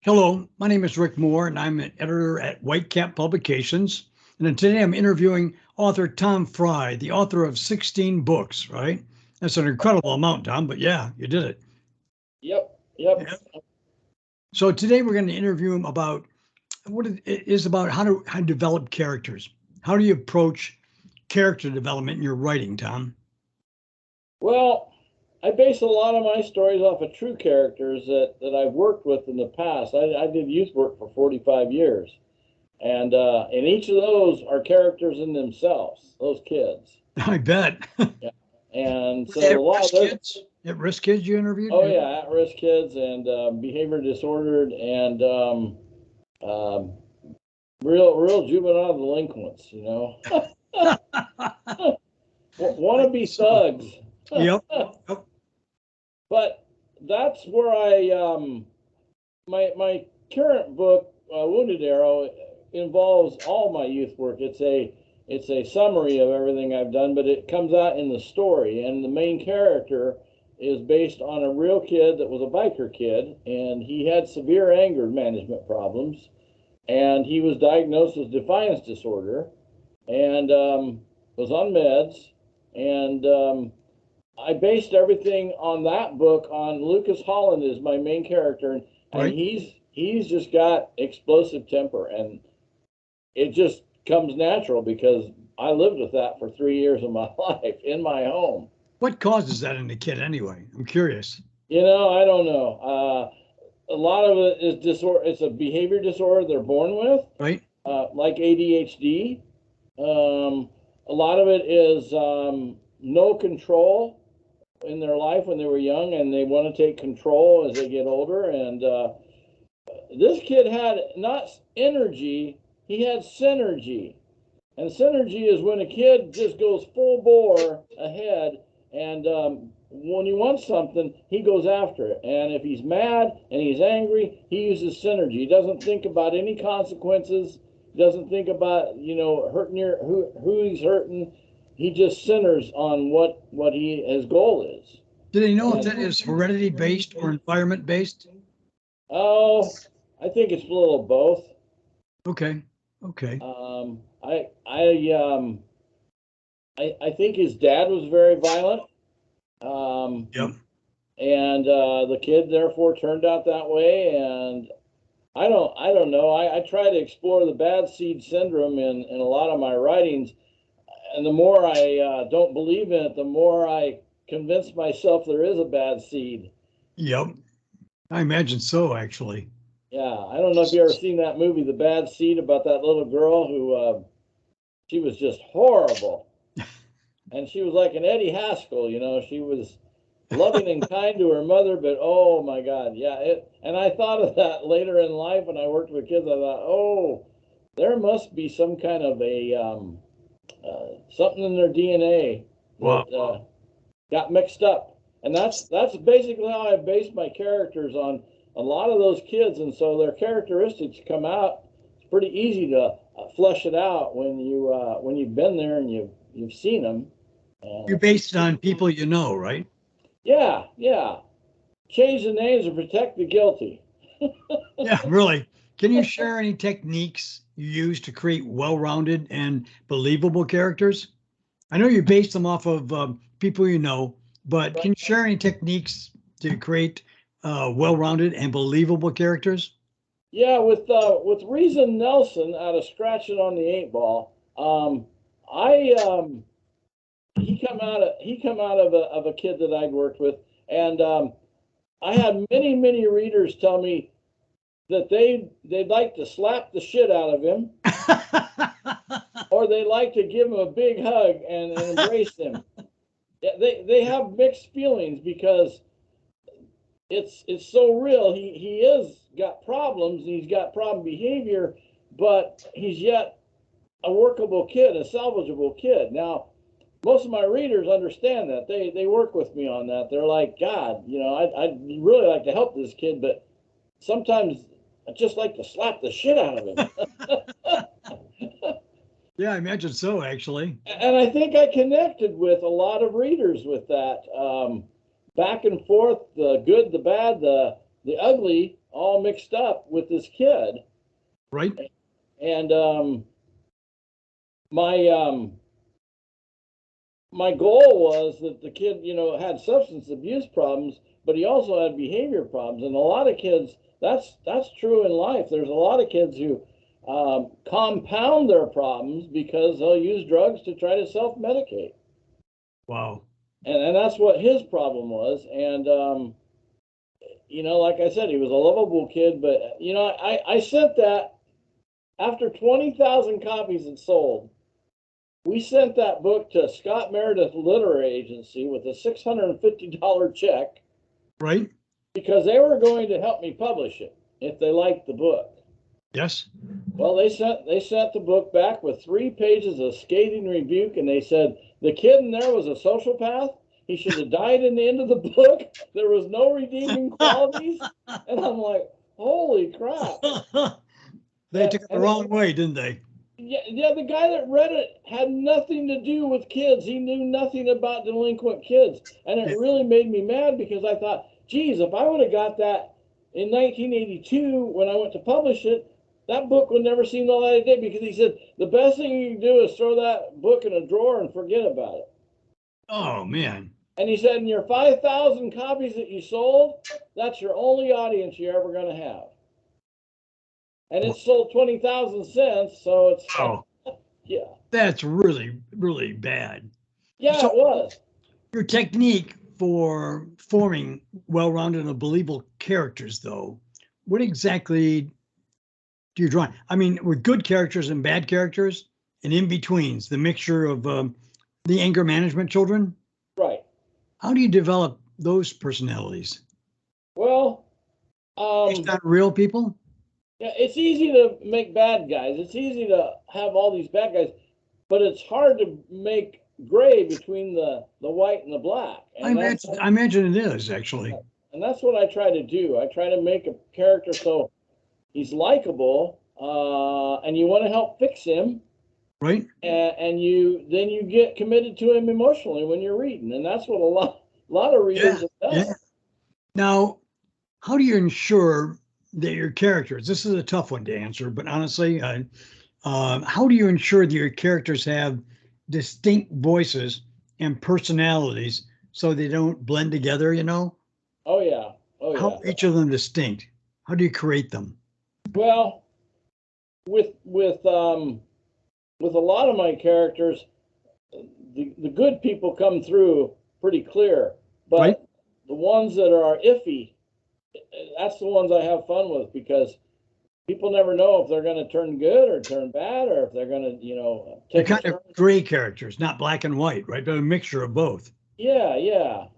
Hello, my name is Rick Moore, and I'm an editor at Whitecap Publications. And then today I'm interviewing author Tom Frye, the author of 16 books, right? That's an incredible amount, Tom, but yeah, you did it. Yep, yep. Yeah. So today we're going to interview him about what it is about how to develop characters. How do you approach character development in your writing, Tom? Well, I base a lot of my stories off of true characters that I've worked with in the past. I did youth work for 45 years, and each of those are characters in themselves, those kids. I bet. Yeah. And Were they so a lot of those, at-risk kids you interviewed? oh yeah, at-risk kids and behavior disordered and um, real juvenile delinquents, wannabe thugs. Yep. Yep. But that's where my current book, Wounded Arrow, involves all my youth work. It's a summary of everything I've done, but it comes out in the story, and the main character is based on a real kid that was a biker kid, and he had severe anger management problems, and he was diagnosed with defiance disorder, and was on meds, and I based everything on that book on Lucas Holland is my main character, and Right. he's just got explosive temper, and it just comes natural because I lived with that for 3 years of my life in my home. What causes that in the kid anyway? I'm curious. I don't know. A lot of it is disorder. It's a behavior disorder they're born with, Right? like ADHD. A lot of it is no control in their life when they were young, and they want to take control as they get older. And this kid had not energy, he had synergy. And synergy is when a kid just goes full bore ahead, and when he wants something, he goes after it. And if he's mad and he's angry, he uses synergy. He doesn't think about any consequences. He doesn't think about hurting who he's hurting. He just centers on what his goal is. Do they know if that is heredity based or environment based? Oh, I think it's a little of both. Okay. Okay. I think his dad was very violent, Yep. and the kid therefore turned out that way. And I don't know. I try to explore the bad seed syndrome in a lot of my writings, and the more I don't believe in it, the more I convince myself there is a bad seed. Yep. I imagine so, actually. Yeah, I don't know if you ever seen that movie, The Bad Seed, about that little girl who she was just horrible, and she was like an Eddie Haskell. She was loving and kind to her mother, but oh my God, yeah. And I thought of that later in life when I worked with kids. I thought, oh, there must be some kind of a something in their DNA that Wow. got mixed up, and that's basically how I base my characters on a lot of those kids, and so their characteristics come out. It's pretty easy to flesh it out when you've been there and you've seen them. You're based on people you know, right? Yeah, yeah. Change the names and protect the guilty. Yeah, really. Can you share any techniques you use to create well-rounded and believable characters? I know you base them off of people you know, but can you share any techniques to create well-rounded and believable characters? Yeah, with Reason Nelson out of Scratching on the Eight Ball, I he come out of a kid that I'd worked with, and I had many readers tell me that they'd like to slap the shit out of him, or they like to give him a big hug and embrace him. They have mixed feelings because it's so real. He is got problems and he's got problem behavior, but he's yet a workable kid, a salvageable kid. Now, most of my readers understand that. They work with me on that. They're like, God, I'd really like to help this kid, but sometimes I just like to slap the shit out of him. Yeah, I imagine so, actually. And I think I connected with a lot of readers with that back and forth, the good, the bad, the ugly all mixed up with this kid. Right. And my my goal was that the kid, had substance abuse problems, but he also had behavior problems. And a lot of kids, that's true in life. There's a lot of kids who compound their problems because they'll use drugs to try to self-medicate. Wow. And that's what his problem was. And like I said, he was a lovable kid. But I sent that after 20,000 copies had sold. We sent that book to Scott Meredith Literary Agency with a $650 check. Right. Because they were going to help me publish it if they liked the book. Yes. Well, they sent the book back with 3 pages of scathing rebuke, and they said the kid in there was a sociopath. He should have died in the end of the book. There was no redeeming qualities. And I'm like, holy crap. They took it the wrong way, didn't they? Yeah, the guy that read it had nothing to do with kids. He knew nothing about delinquent kids. And it really made me mad because I thought, geez, if I would have got that in 1982 when I went to publish it, that book would never see the light of day, because he said the best thing you can do is throw that book in a drawer and forget about it. Oh, man. And he said, in your 5,000 copies that you sold, that's your only audience you're ever going to have. And it sold 20,000 cents, so it's, yeah. That's really, really bad. Yeah, so it was. Your technique for forming well-rounded and believable characters, though, what exactly do you draw? I mean, with good characters and bad characters and in-betweens, the mixture of the anger management children. Right. How do you develop those personalities? Well, Based on real people? yeah, it's easy to make bad guys. It's easy to have all these bad guys, but it's hard to make gray between the white and the black. And I imagine it is, actually. And that's what I try to do. I try to make a character so he's likable, and you want to help fix him. Right. And then you get committed to him emotionally when you're reading. And that's what a lot of readers have done. Yeah. Now, how do you ensure that your characters, this is a tough one to answer, but honestly, how do you ensure that your characters have distinct voices and personalities so they don't blend together, Oh, yeah. How are each of them distinct? How do you create them? Well, with a lot of my characters, the good people come through pretty clear, but right. The ones that are iffy, that's the ones I have fun with, because people never know if they're going to turn good or turn bad, or if they're going to, they're kind of gray characters, not black and white, right? But a mixture of both. Yeah,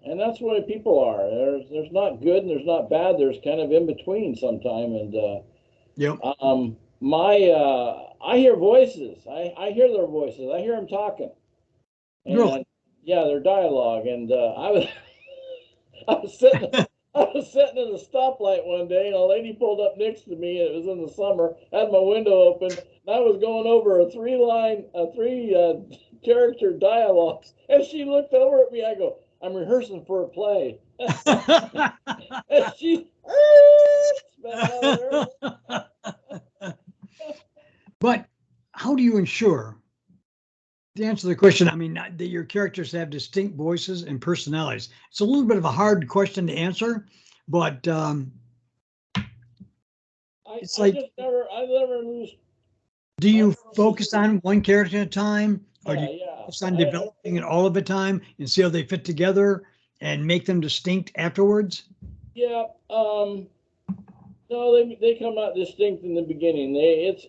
and that's the way people are. There's not good and there's not bad. There's kind of in between sometime. And yep. I hear voices. I hear their voices. I hear them talking. And, really? Yeah, their dialogue. And I was sitting at a stoplight one day, and a lady pulled up next to me. It was in the summer. I had my window open, and I was going over a three character dialogue, and she looked over at me. I go, I'm rehearsing for a play. And she But how do you ensure, to answer the question, I mean, that your characters have distinct voices and personalities? It's a little bit of a hard question to answer, but it's like, I never lose. Do you focus on one character at a time, or do you Yeah. focus on developing it all of the time and see how they fit together and make them distinct afterwards? Yeah. No, they come out distinct in the beginning. It's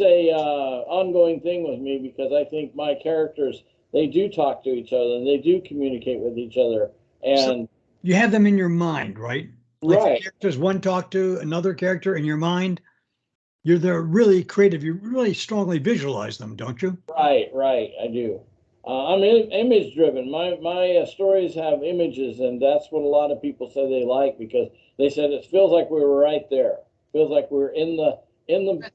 a ongoing thing with me, because I think my characters, they do talk to each other and they do communicate with each other. And so you have them in your mind, right? Like right. the characters one talk to another character in your mind. They're really creative. You really strongly visualize them, don't you? Right. I do. I'm image driven. My stories have images, and that's what a lot of people say they like, because they said it feels like we were right there. Feels like we're in the moment.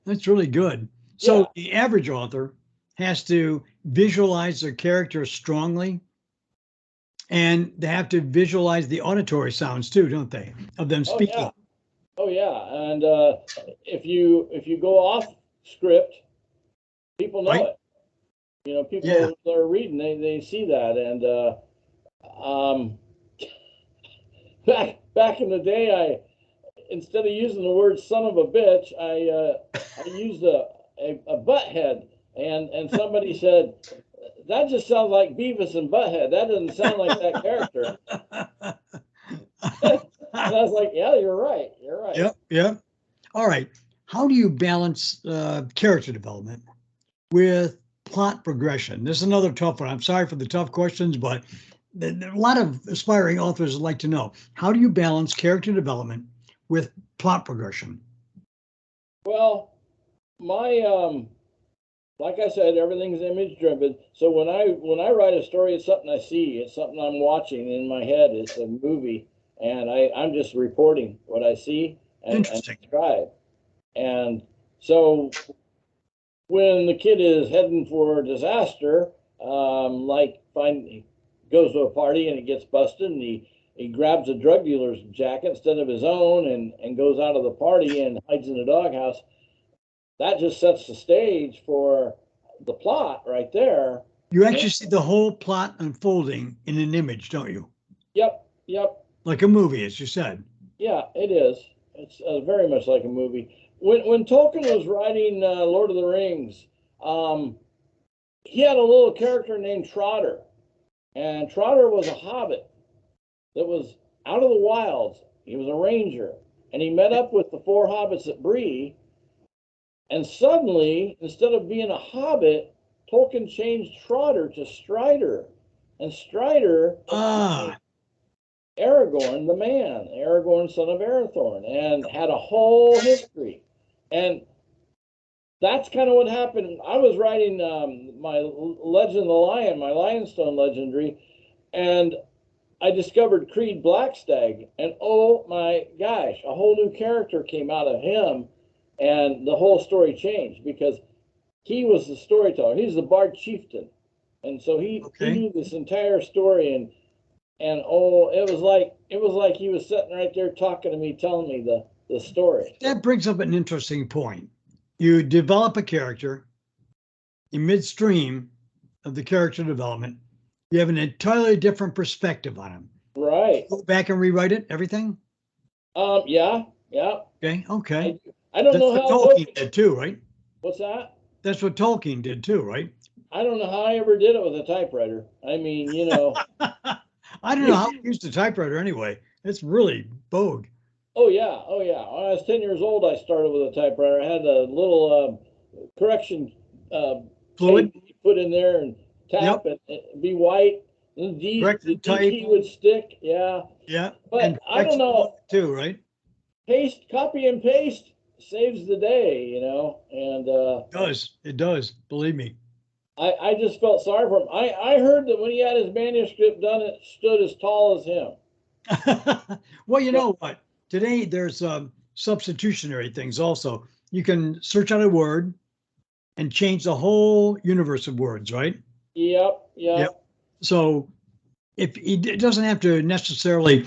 That's really good. So the average author has to visualize their character strongly And they have to visualize the auditory sounds too, don't they? Of them Oh speaking. yeah. Oh yeah. And if you go off script, people know Right? it. You know, Yeah. people that are reading, they see that. And um, back in the day, I instead of using the word "son of a bitch," I used a butthead, and somebody said that just sounds like Beavis and Butthead. That doesn't sound like that character. And I was like, yeah, you're right. You're right. Yep. Yep. All right. How do you balance character development with plot progression? This is another tough one. I'm sorry for the tough questions, but a lot of aspiring authors would like to know, how do you balance character development with plot progression? Well, my like I said, everything's image driven. So when I write a story, it's something I see. It's something I'm watching in my head. It's a movie, and I'm just reporting what I see and Interesting. describe. And so when the kid is heading for disaster, like he goes to a party and he gets busted, and he grabs a drug dealer's jacket instead of his own, and goes out of the party and hides in the doghouse. That just sets the stage for the plot right there. You And actually see the whole plot unfolding in an image, don't you? yep, yep, Like a movie, as you said. yeah, it is. It's very much like a movie. When Tolkien was writing Lord of the Rings, um, he had a little character named Trotter, and Trotter was a hobbit that was out of the wilds. He was a ranger, and he met up with the four hobbits at Bree. And suddenly, instead of being a hobbit, Tolkien changed Trotter to Strider, and Strider became Ah, Aragorn, the man, Aragorn, son of Arathorn, and had a whole history. And that's kind of what happened. I was writing my Legend of the Lion, my Lionstone legendary, and I discovered Creed Blackstag, and oh my gosh, a whole new character came out of him, and the whole story changed because he was the storyteller. He's the Bard Chieftain, and so he okay. knew this entire story, and oh, it was like he was sitting right there talking to me, telling me the story. That brings up an interesting point. You develop a character in midstream of the character development. You have an entirely different perspective on him. Right. Go back and rewrite it, everything? Yeah, yeah. Okay, okay. I don't That's know what how Tolkien did too, right? What's that? That's what Tolkien did too, right? I don't know how I ever did it with a typewriter. I mean, I don't know how to use the typewriter anyway. It's really bogue. oh yeah, oh yeah. When I was 10 years old, I started with a typewriter. I had a little correction Fluid? tape you put in there and Yep. tap it, it'd be white. The Correct D type. key would stick. Yeah, Yeah. but And I don't know. too, right? Copy and paste saves the day, and It does. It does. Believe me. I just felt sorry for him. I heard that when he had his manuscript done, it stood as tall as him. Well, you So, know what? Today there's substitutionary things also. You can search on a word and change the whole universe of words, right? yep, Yep. yep. So if it doesn't have to necessarily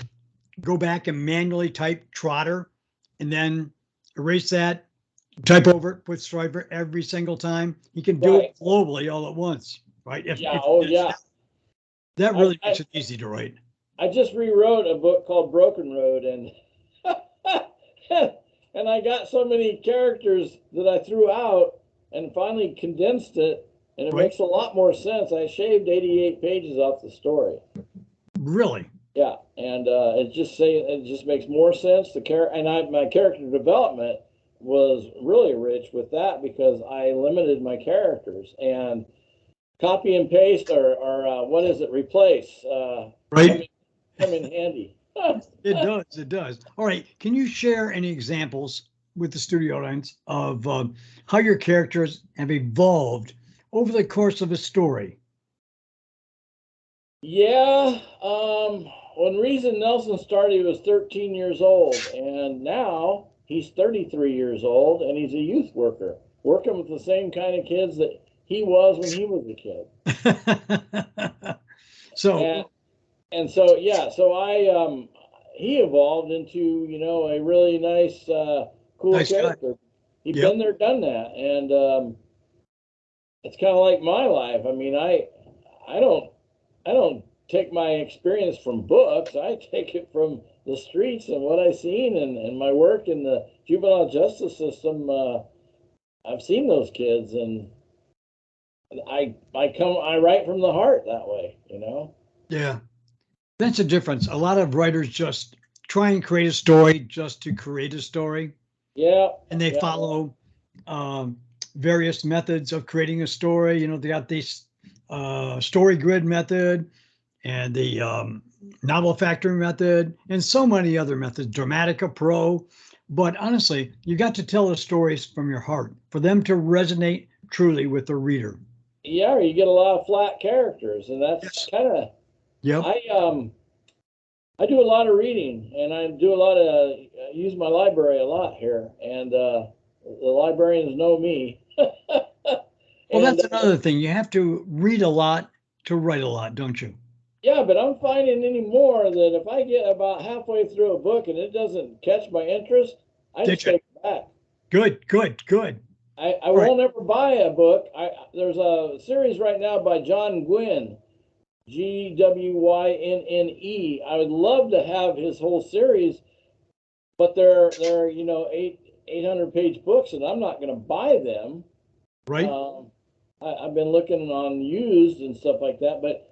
go back and manually type Trotter and then erase that, type over it, put Striper every single time. He can do Right. it globally all at once, right? Yeah. Oh, yeah. That I, really I makes it easy to write. I just rewrote a book called Broken Road, and and I got so many characters that I threw out, and finally condensed it, and it Right? makes a lot more sense. I shaved 88 pages off the story. Really? Yeah, and it just makes more sense. My character development was really rich with that because I limited my characters, and copy and paste or what is it, replace come Right? come in handy. It does. It does. All right. Can you share any examples with the studio audience of how your characters have evolved over the course of a story? Yeah, when Reason Nelson started, he was 13 years old, and now he's 33 years old, and he's a youth worker, working with the same kind of kids that he was when he was a kid. So, And and so yeah, so he evolved into, a really nice, cool Nice guy. character. He'd Yep. been there, done that, and it's kind of like my life. I mean, I don't I don't take my experience from books. I take it from the streets and what I've seen, and my work in the juvenile justice system. I've seen those kids, and I write from the heart that way. Yeah. That's the difference. A lot of writers just try and create a story just to create a story, Yeah, and they yeah, follow um, various methods of creating a story. They got this story grid method and the novel factory method and so many other methods, Dramatica Pro. But honestly, you got to tell the stories from your heart for them to resonate truly with the reader. yeah. Or you get a lot of flat characters, and that's Yes. kind of Yep. I do a lot of reading, and I do a lot of use my library a lot here, and the librarians know me. Well, And that's another thing. You have to read a lot to write a lot, don't you? yeah, but I'm finding anymore that if I get about halfway through a book and it doesn't catch my interest, I just Did you? take it back. Good, good, good. I All right. won't ever buy a book. There's a series right now by John Gwynne, Gwynne. I would love to have his whole series, but they're 800-page books, and I'm not going to buy them. Right. I've been looking on used and stuff like that, but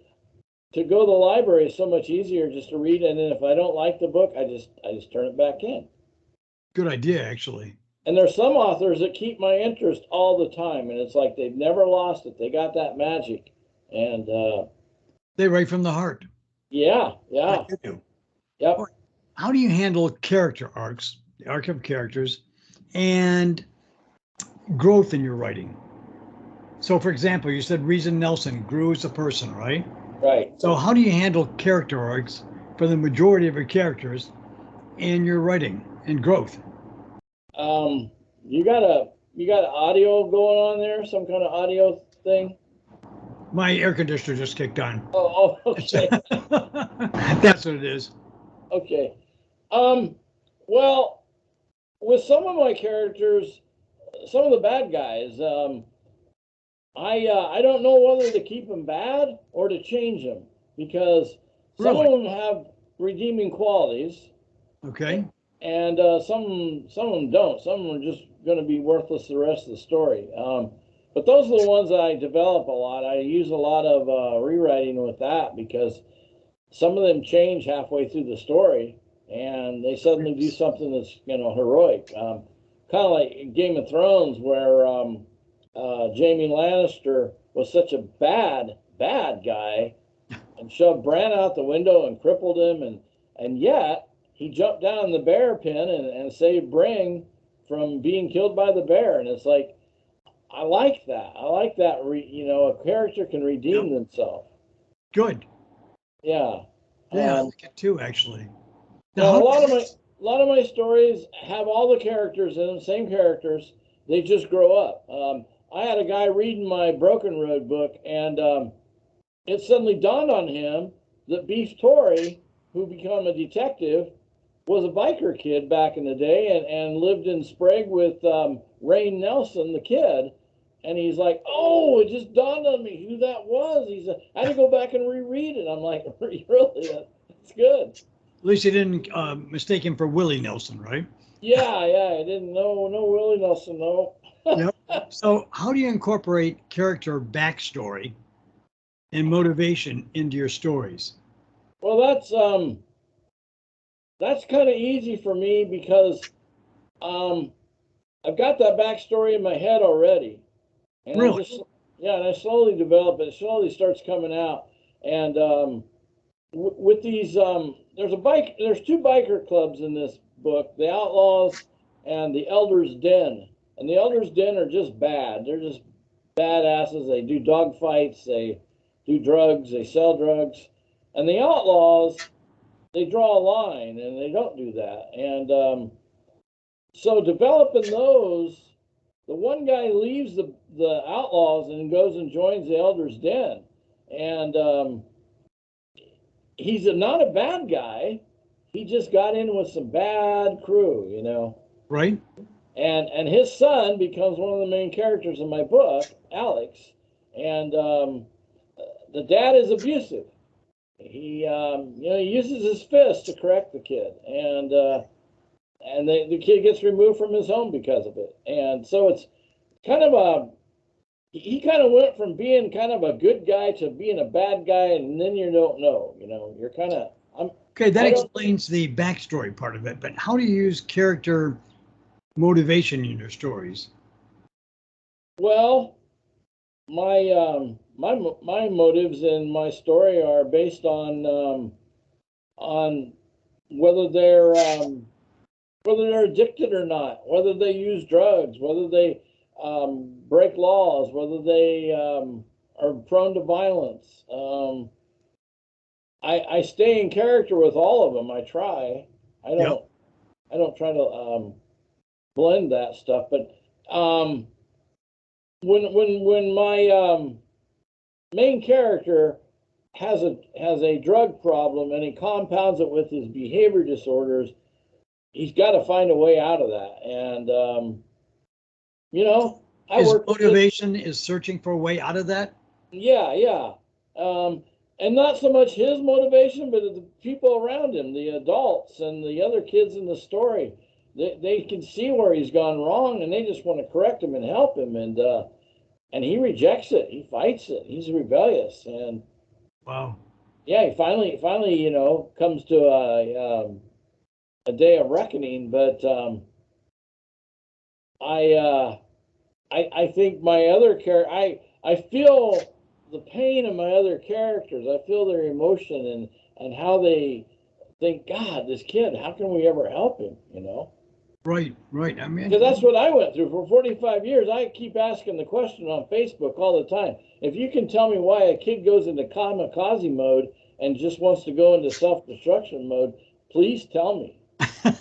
to go to the library is so much easier just to read, and then if I don't like the book, I just turn it back in. Good idea, actually. And there's some authors that keep my interest all the time, and it's like they've never lost it. They got that magic, and They write from the heart, yeah, like yeah, you do. yep. All right. How do you handle character arcs, the arc of characters, and growth in your writing? So, for example, you said Reason Nelson grew as a person, right? Right. So, how do you handle character arcs for the majority of your characters in your writing and growth? Um, you got audio going on there, some kind of audio thing. My air conditioner just kicked on. Oh, okay, That's what it is. okay. Um, well, with some of my characters, some of the bad guys, I don't know whether to keep them bad or to change them, because some Really? of them have redeeming qualities, Okay. and some of them don't. Some of them are just going to be worthless the rest of the story. But those are the ones that I develop a lot. I use a lot of rewriting with that, because some of them change halfway through the story, and they suddenly do something that's heroic. Kind of like Game of Thrones, where Jaime Lannister was such a bad guy and shoved Bran out the window and crippled him, and yet he jumped down in the bear pen and saved Bran from being killed by the bear. And it's like, I like that. I like that. A character can Yep. redeem themselves. Good. Yeah. Yeah, I like it too, actually. Now, Now how a do lot of my stories have all the characters in them, same characters. They just grow up. I had a guy reading my Broken Road book, and it suddenly dawned on him that Beef Torrey, who became a detective, was a biker kid back in the day, and lived in Sprague with Rain Nelson, the kid. And he's like, "Oh, it just dawned on me who that was." I had to go back and reread it. I'm like, "Really? That's good." at least you didn't mistake him for Willie Nelson, right? Yeah, yeah. I didn't know no Willie Nelson, no. Yep. So, how do you incorporate character backstory and motivation into your stories? Well, that's kind of easy for me, because um, I've got that backstory in my head already, and Really? and I slowly develop it. It slowly starts coming out, and with these, there's two biker clubs in this book: the Outlaws and the Elders Den. And the Elders Den are just bad. They're just badasses. They do dog fights. They do drugs. They sell drugs. And the Outlaws, they draw a line, and they don't do that. And so developing those, the one guy leaves the Outlaws and goes and joins the Elders Den, and he's not a bad guy. He just got in with some bad crew, you know. Right. And his son becomes one of the main characters in my book, Alex. And the dad is abusive. He he uses his fist to correct the kid, and the kid gets removed from his home because of it. And so it's kind of he kind of went from being kind of a good guy to being a bad guy, and then you don't know, you're kind of Okay, that explains the backstory part of it, but how do you use character motivation in your stories? Well, my motives in my story are based on whether they're addicted or not, whether they use drugs, whether they break laws, whether they are prone to violence. I stay in character with all of them. I try. I don't. Yep. I don't try to blend that stuff. But when my main character has a drug problem and he compounds it with his behavior disorders, he's got to find a way out of that. And His motivation is searching for a way out of that. Yeah. And not so much his motivation, but the people around him, the adults and the other kids in the story. They can see where he's gone wrong, and they just want to correct him and help him. And he rejects it. He fights it. He's rebellious. And wow. Yeah, he finally comes to a day of reckoning. But I think my other character, I feel the pain of my other characters. I feel their emotion and how they think, God, this kid, how can we ever help him? Right. I mean, because that's what I went through for 45 years. I keep asking the question on Facebook all the time. If you can tell me why a kid goes into kamikaze mode and just wants to go into self-destruction mode, please tell me. I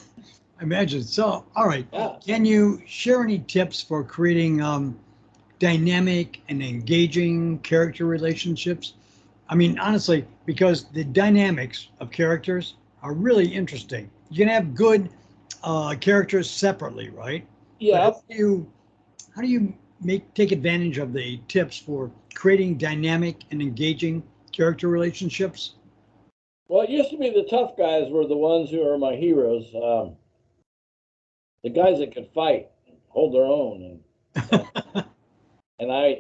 imagine so. All right. Yeah. Can you share any tips for creating dynamic and engaging character relationships? I mean, honestly, because the dynamics of characters are really interesting. You can have good characters separately, right? Yeah. But how do you take advantage of the tips for creating dynamic and engaging character relationships? Well, it used to be the tough guys were the ones who are my heroes. The guys that could fight, hold their own, and I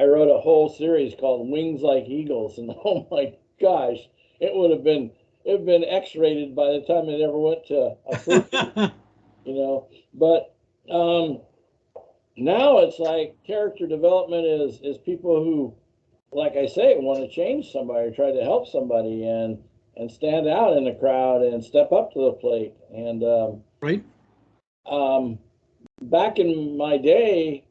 wrote a whole series called Wings Like Eagles, and oh my gosh, it would have been X-rated by the time it ever went to a fruit, But now it's like character development is people who, like I say, want to change somebody, try to help somebody, and stand out in the crowd and step up to the plate. And right. Back in my day,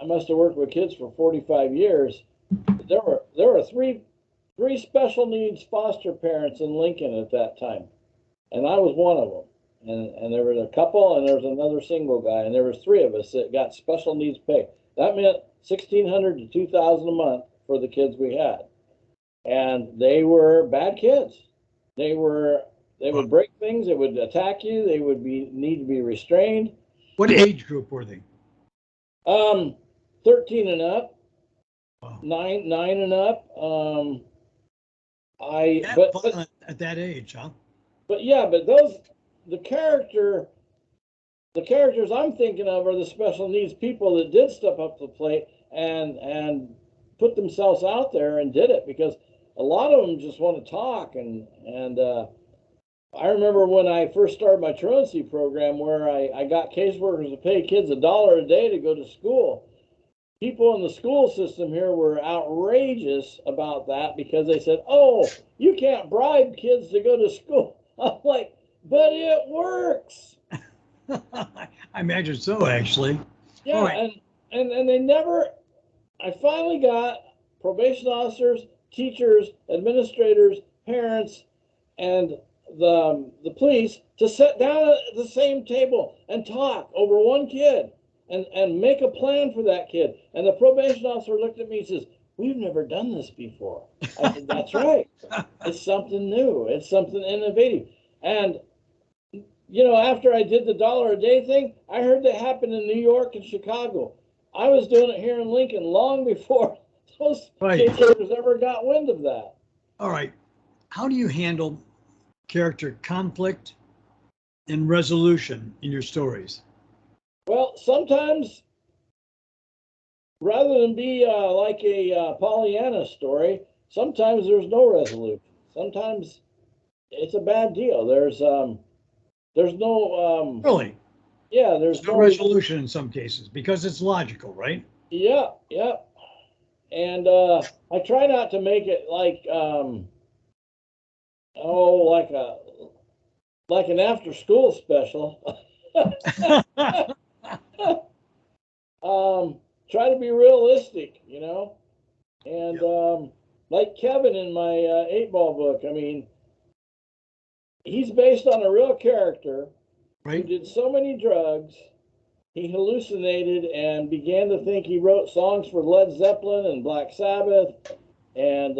I must have worked with kids for 45 years. There were three special needs foster parents in Lincoln at that time, and I was one of them. And there was a couple, and there was another single guy, and there was three of us that got special needs pay. That meant $1,600 to $2,000 a month for the kids we had, and they were bad kids. They would break things. They would attack you. They would need to be restrained. What age group were they? 13 and up. Wow. Nine and up. But at that age, huh? But the characters I'm thinking of are the special needs people that did step up to the plate and put themselves out there and did it, because a lot of them just want to talk. And I remember when I first started my truancy program, where I got caseworkers to pay kids $1 a day to go to school. People in the school system here were outrageous about that, because they said, "Oh, you can't bribe kids to go to school." I'm like, but it works. I imagine so, actually. Yeah, right. and they never. I finally got probation officers, teachers, administrators, parents, and the police to sit down at the same table and talk over one kid and make a plan for that kid. And the probation officer looked at me and says, we've never done this before. I said, that's right. It's something new. It's something innovative. And, after I did the dollar a day thing, I heard that happen in New York and Chicago. I was doing it here in Lincoln long before those Right. caseworkers ever got wind of that. All right. How do you handle character conflict and resolution in your stories? Well, sometimes rather than be like a Pollyanna story, sometimes there's no resolution. Sometimes it's a bad deal. There's no Really? yeah, There's there's no no resolution in some cases because it's logical, right? yeah, yeah. And I try not to make it like oh like an after school special. Try to be realistic. And Yep. like Kevin in my 8 Ball book, I mean, he's based on a real character who Right? did so many drugs. He hallucinated and began to think he wrote songs for Led Zeppelin and Black Sabbath. And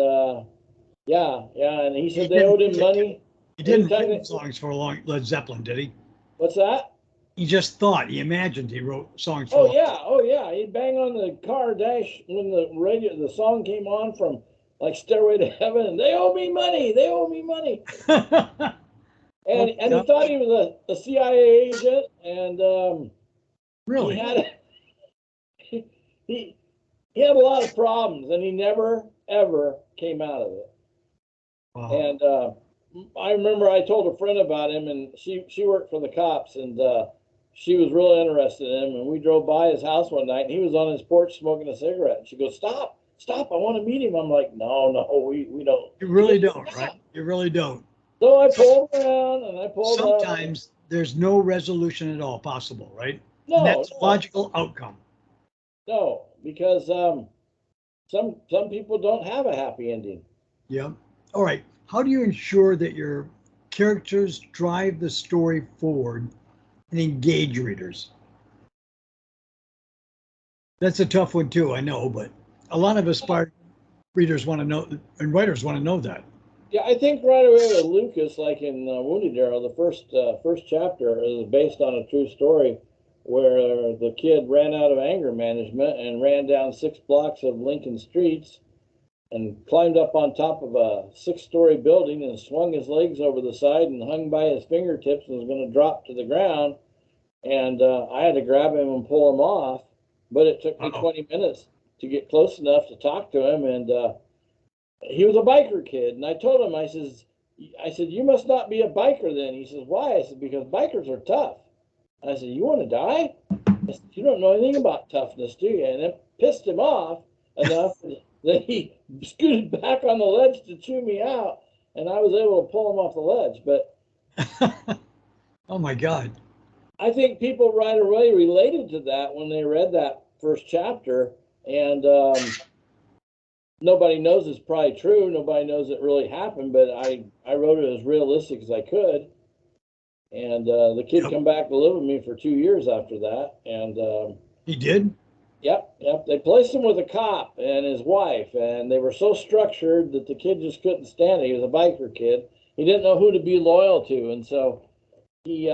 yeah. And he He said they owed didn't him money. he didn't Anytime write they, songs for Led Zeppelin, did he? what's that? He just thought, he imagined he wrote songs for Oh yeah, oh yeah. He'd bang on the car dash when the song came on from like Stairway to Heaven, and they owe me money, they owe me money. Oh, And he yeah, thought he was a CIA agent, and he really? had he, he had a lot of problems, and he never ever came out of it. Wow. And I remember I told a friend about him, and she worked for the cops, and she was really interested in him. And we drove by his house one night, and he was on his porch smoking a cigarette. And she goes, "Stop, stop! I want to meet him." I'm like, "No, no, we don't." You She really goes, don't, right? "Stop." You really don't. So I pulled around, and I pulled up. Sometimes there's no resolution at all possible, right? And No, that's a no, logical outcome. no, because some people don't have a happy ending. Yeah. All right. How do you ensure that your characters drive the story forward and engage readers? That's a tough one too, I know, but a lot of aspiring readers want to know and writers want to know that. Yeah, I think right away with Lucas, like in Wounded Arrow, the first chapter is based on a true story where the kid ran out of anger management and ran down 6 blocks of Lincoln streets and climbed up on top of a 6-story building and swung his legs over the side and hung by his fingertips and was going to drop to the ground. And I had to grab him and pull him off, but it took me Uh-oh. 20 minutes to get close enough to talk to him. And he was a biker kid, and I told him, I said, you must not be a biker then. He says, why? I said, because bikers are tough. I said, you want to die? I said, you don't know anything about toughness, do you? And it pissed him off enough that he scooted back on the ledge to chew me out, and I was able to pull him off the ledge. But Oh my God. I think people right away related to that when they read that first chapter, and nobody knows it's probably true. Nobody knows it really happened, but I wrote it as realistic as I could. And the kid Yep. come back to live with me for 2 years after that. And He did? yep. They placed him with a cop and his wife, and they were so structured that the kid just couldn't stand it. He was a biker kid. He didn't know who to be loyal to, and so he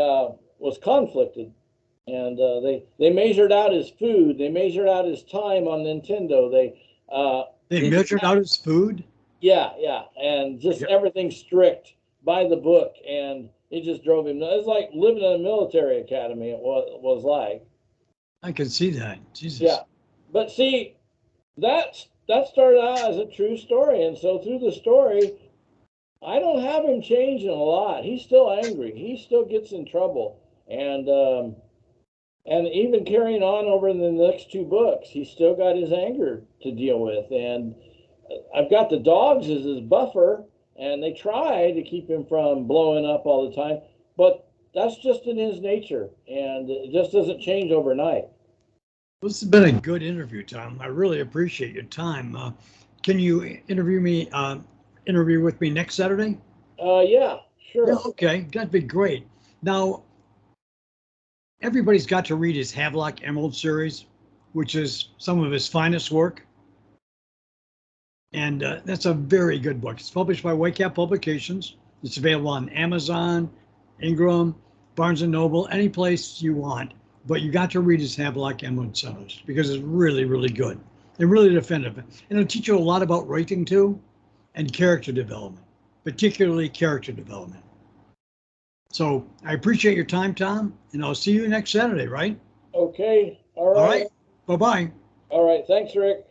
was conflicted. And they measured out his food. They measured out his time on Nintendo. They He measured out his food? yeah, and just Yep. everything strict by the book, and it just drove him. It was like living in a military academy. It was like, I can see that. yeah. Jesus. But see, that started out as a true story, and so through the story, I don't have him changing a lot. He's still angry. He still gets in trouble, and even carrying on over in the next 2 books, he's still got his anger to deal with, and I've got the dogs as his buffer, and they try to keep him from blowing up all the time, but that's just in his nature, and it just doesn't change overnight. This has been a good interview, Tom. I really appreciate your time. Can you interview with me next Saturday? Yeah, Yeah, sure. okay. That'd be great. Now, everybody's got to read his Havelock Emerald series, which is some of his finest work. And that's a very good book. It's published by Whitecap Publications. It's available on Amazon, Ingram, Barnes and Noble, any place you want. But you got to read his Havelock Elmwood Sellers because it's really, really good and really definitive. And it'll teach you a lot about writing too and character development, particularly character development. So I appreciate your time, Tom, and I'll see you next Saturday, right? Okay. All All right. right. Bye-bye. All right. Thanks, Rick.